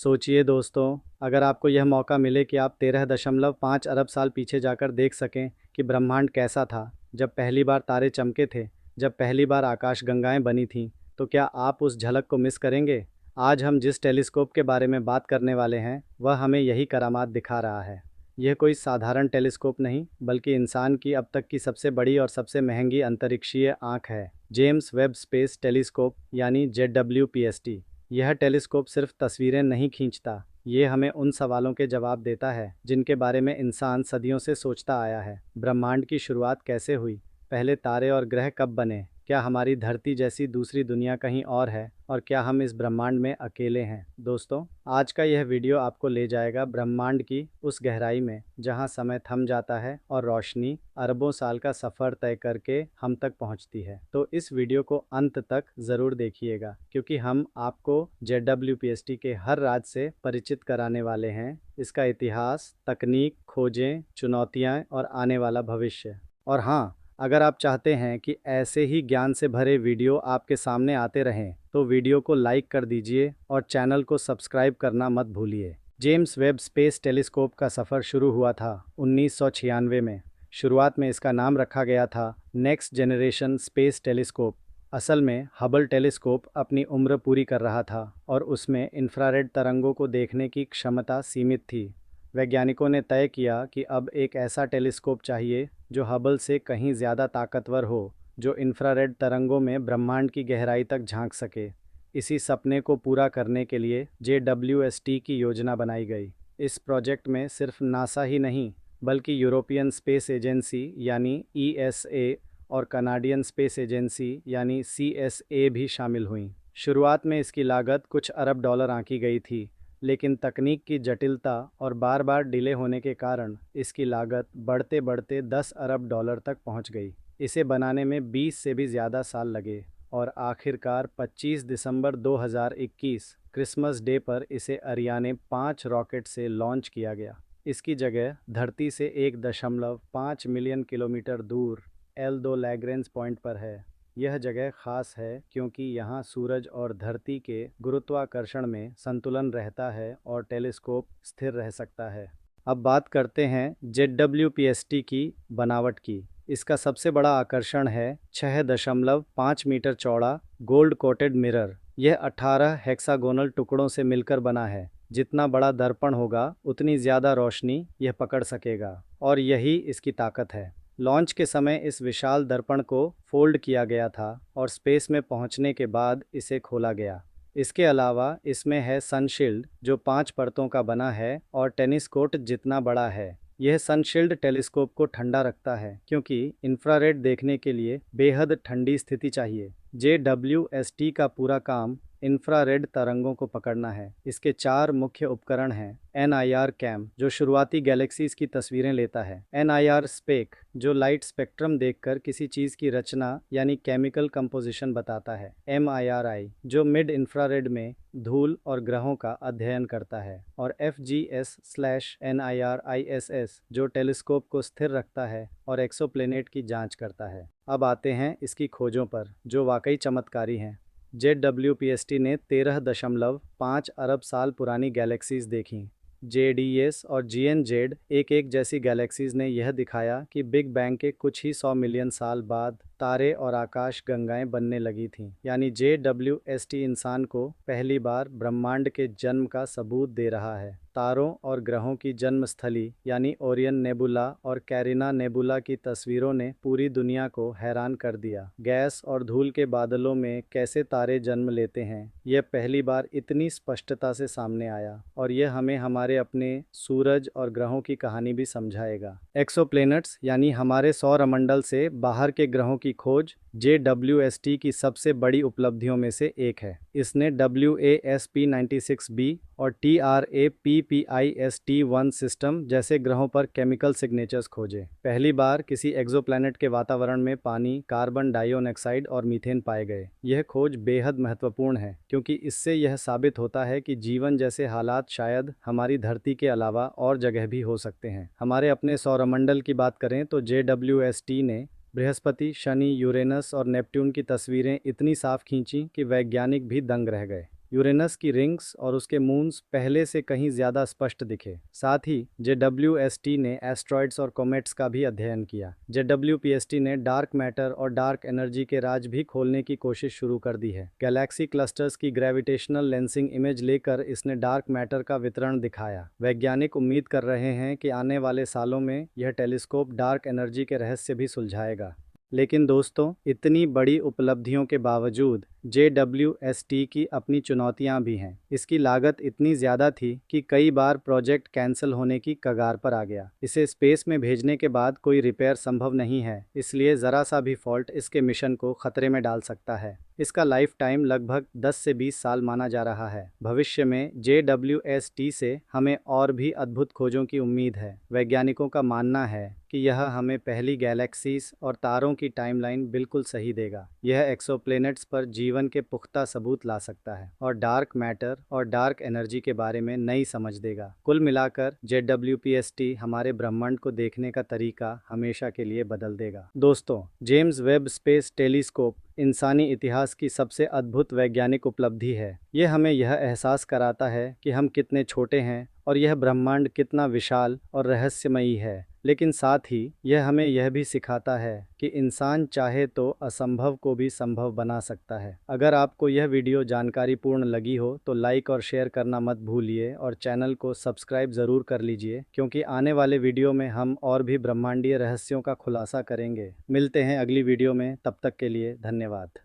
सोचिए दोस्तों, अगर आपको यह मौका मिले कि आप 13.5 अरब साल पीछे जाकर देख सकें कि ब्रह्मांड कैसा था, जब पहली बार तारे चमके थे, जब पहली बार आकाशगंगाएं बनी थीं, तो क्या आप उस झलक को मिस करेंगे? आज हम जिस टेलीस्कोप के बारे में बात करने वाले हैं, वह हमें यही करामात दिखा रहा है। यह कोई साधारण टेलीस्कोप नहीं, बल्कि इंसान की अब तक की सबसे बड़ी और सबसे महंगी अंतरिक्षीय आंख है। जेम्स वेब स्पेस टेलीस्कोप यानी JWPST। यह टेलीस्कोप सिर्फ तस्वीरें नहीं खींचता, ये हमें उन सवालों के जवाब देता है जिनके बारे में इंसान सदियों से सोचता आया है। ब्रह्मांड की शुरुआत कैसे हुई? पहले तारे और ग्रह कब बने? क्या हमारी धरती जैसी दूसरी दुनिया कहीं और है? और क्या हम इस ब्रह्मांड में अकेले हैं? दोस्तों, आज का यह वीडियो आपको ले जाएगा ब्रह्मांड की उस गहराई में जहां समय थम जाता है और रोशनी अरबों साल का सफ़र तय करके हम तक पहुंचती है। तो इस वीडियो को अंत तक ज़रूर देखिएगा, क्योंकि हम आपको JWPST के हर राज से परिचित कराने वाले हैं, इसका इतिहास, तकनीक, खोजें, चुनौतियाँ और आने वाला भविष्य। और हाँ, अगर आप चाहते हैं कि ऐसे ही ज्ञान से भरे वीडियो आपके सामने आते रहें, तो वीडियो को लाइक कर दीजिए और चैनल को सब्सक्राइब करना मत भूलिए। जेम्स वेब स्पेस टेलीस्कोप का सफ़र शुरू हुआ था 1996 में। शुरुआत में इसका नाम रखा गया था नेक्स्ट जनरेशन स्पेस टेलीस्कोप। असल में हबल टेलीस्कोप अपनी उम्र पूरी कर रहा था और उसमें इंफ्रारेड तरंगों को देखने की क्षमता सीमित थी। वैज्ञानिकों ने तय किया कि अब एक ऐसा टेलीस्कोप चाहिए जो हबल से कहीं ज़्यादा ताकतवर हो, जो इंफ्रारेड तरंगों में ब्रह्मांड की गहराई तक झांक सके। इसी सपने को पूरा करने के लिए JWST की योजना बनाई गई। इस प्रोजेक्ट में सिर्फ नासा ही नहीं, बल्कि यूरोपियन स्पेस एजेंसी यानी ESA और कनाडियन स्पेस एजेंसी यानी CSA भी शामिल हुईं। शुरुआत में इसकी लागत कुछ अरब डॉलर आंकी गई थी, लेकिन तकनीक की जटिलता और बार बार डिले होने के कारण इसकी लागत बढ़ते बढ़ते 10 अरब डॉलर तक पहुंच गई। इसे बनाने में 20 से भी ज़्यादा साल लगे और आखिरकार 25 दिसंबर 2021 क्रिसमस डे पर इसे अरियाने 5 रॉकेट से लॉन्च किया गया। इसकी जगह धरती से 1.5 मिलियन किलोमीटर दूर L2 लैग्रेंज पॉइंट पर है। यह जगह खास है क्योंकि यहाँ सूरज और धरती के गुरुत्वाकर्षण में संतुलन रहता है और टेलीस्कोप स्थिर रह सकता है। अब बात करते हैं JWPST की बनावट की। इसका सबसे बड़ा आकर्षण है 6.5 मीटर चौड़ा गोल्ड कोटेड मिरर। यह 18 हेक्सागोनल टुकड़ों से मिलकर बना है। जितना बड़ा दर्पण होगा, उतनी ज़्यादा रोशनी यह पकड़ सकेगा, और यही इसकी ताकत है। लॉन्च के समय इस विशाल दर्पण को फोल्ड किया गया था और स्पेस में पहुंचने के बाद इसे खोला गया। इसके अलावा इसमें है सनशील्ड, जो 5 परतों का बना है और टेनिस कोर्ट जितना बड़ा है। यह सनशील्ड टेलीस्कोप को ठंडा रखता है, क्योंकि इंफ्रारेड देखने के लिए बेहद ठंडी स्थिति चाहिए। JWST का पूरा काम इंफ्रारेड तरंगों को पकड़ना है। इसके 4 मुख्य उपकरण हैं। NIR कैम, जो शुरुआती गैलेक्सीज की तस्वीरें लेता है। NIR स्पेक, जो लाइट स्पेक्ट्रम देखकर किसी चीज़ की रचना यानी केमिकल कंपोजिशन बताता है। MIRI, जो मिड इंफ्रारेड में धूल और ग्रहों का अध्ययन करता है। और FGS/NIRISS, जो टेलीस्कोप को स्थिर रखता है और एक्सोप्लैनेट की जांच करता है। अब आते हैं इसकी खोजों पर, जो वाकई चमत्कारी हैं। JWPST ने 13.5 अरब साल पुरानी गैलेक्सीज देखीं। JDS और GNZ एक जैसी गैलेक्सीज ने यह दिखाया कि बिग बैंग के कुछ ही 100 मिलियन साल बाद तारे और आकाश गंगाएं बनने लगी थीं। यानी JWST इंसान को पहली बार ब्रह्मांड के जन्म का सबूत दे रहा है। तारों और ग्रहों की जन्मस्थली यानी ओरियन नेबुला और कैरिना नेबुला की तस्वीरों ने पूरी दुनिया को हैरान कर दिया। गैस और धूल के बादलों में कैसे तारे जन्म लेते हैं, यह पहली बार इतनी स्पष्टता से सामने आया, और यह हमें हमारे अपने सूरज और ग्रहों की कहानी भी समझाएगा। एक्सोप्लैनेट्स यानी हमारे सौरमंडल से बाहर के ग्रहों की खोज JWST की सबसे बड़ी उपलब्धियों में से एक है। इसने WASP-96b और TRAPPIST-1 सिस्टम जैसे ग्रहों पर केमिकल सिग्नेचर्स खोजे। पहली बार किसी एक्सोप्लैनेट के वातावरण में पानी, कार्बन डाइऑक्साइड और मीथेन पाए गए। यह खोज बेहद महत्वपूर्ण है, क्योंकि इससे यह साबित होता है कि जीवन जैसे हालात शायद हमारी धरती के अलावा और जगह भी हो सकते हैं। हमारे अपने सौरमंडल की बात करें तो JWST ने बृहस्पति, शनि, यूरेनस और नेपट्टून की तस्वीरें इतनी साफ खींची कि वैज्ञानिक भी दंग रह गए। यूरेनस की रिंग्स और उसके मून्स पहले से कहीं ज़्यादा स्पष्ट दिखे। साथ ही JWST ने एस्ट्रॉइड्स और कॉमेट्स का भी अध्ययन किया। JWPST ने डार्क मैटर और डार्क एनर्जी के राज भी खोलने की कोशिश शुरू कर दी है। गैलेक्सी क्लस्टर्स की ग्रेविटेशनल लेंसिंग इमेज लेकर इसने डार्क मैटर का वितरण दिखाया। वैज्ञानिक उम्मीद कर रहे हैं कि आने वाले सालों में यह टेलीस्कोप डार्क एनर्जी के रहस्य भी सुलझाएगा। लेकिन दोस्तों, इतनी बड़ी उपलब्धियों के बावजूद JWST की अपनी चुनौतियां भी हैं। इसकी लागत इतनी ज़्यादा थी कि कई बार प्रोजेक्ट कैंसिल होने की कगार पर आ गया। इसे स्पेस में भेजने के बाद कोई रिपेयर संभव नहीं है, इसलिए ज़रा सा भी फॉल्ट इसके मिशन को खतरे में डाल सकता है। इसका लाइफ टाइम लगभग 10 से 20 साल माना जा रहा है। भविष्य में JWST से हमें और भी अद्भुत खोजों की उम्मीद है। वैज्ञानिकों का मानना है कि यह हमें पहली गैलेक्सीज और तारों की टाइमलाइन बिल्कुल सही देगा। यह एक्सोप्लैनेट्स पर जीवन के पुख्ता सबूत ला सकता है और डार्क मैटर और डार्क एनर्जी के बारे में नई समझ देगा। कुल मिलाकर JWPST हमारे ब्रह्मांड को देखने का तरीका हमेशा के लिए बदल देगा। दोस्तों, जेम्स वेब स्पेस टेलीस्कोप इंसानी इतिहास की सबसे अद्भुत वैज्ञानिक उपलब्धि है। यह हमें यह एहसास कराता है कि हम कितने छोटे हैं और यह ब्रह्मांड कितना विशाल और रहस्यमयी है। लेकिन साथ ही यह हमें यह भी सिखाता है कि इंसान चाहे तो असंभव को भी संभव बना सकता है। अगर आपको यह वीडियो जानकारीपूर्ण लगी हो तो लाइक और शेयर करना मत भूलिए और चैनल को सब्सक्राइब ज़रूर कर लीजिए, क्योंकि आने वाले वीडियो में हम और भी ब्रह्मांडीय रहस्यों का खुलासा करेंगे। मिलते हैं अगली वीडियो में, तब तक के लिए धन्यवाद।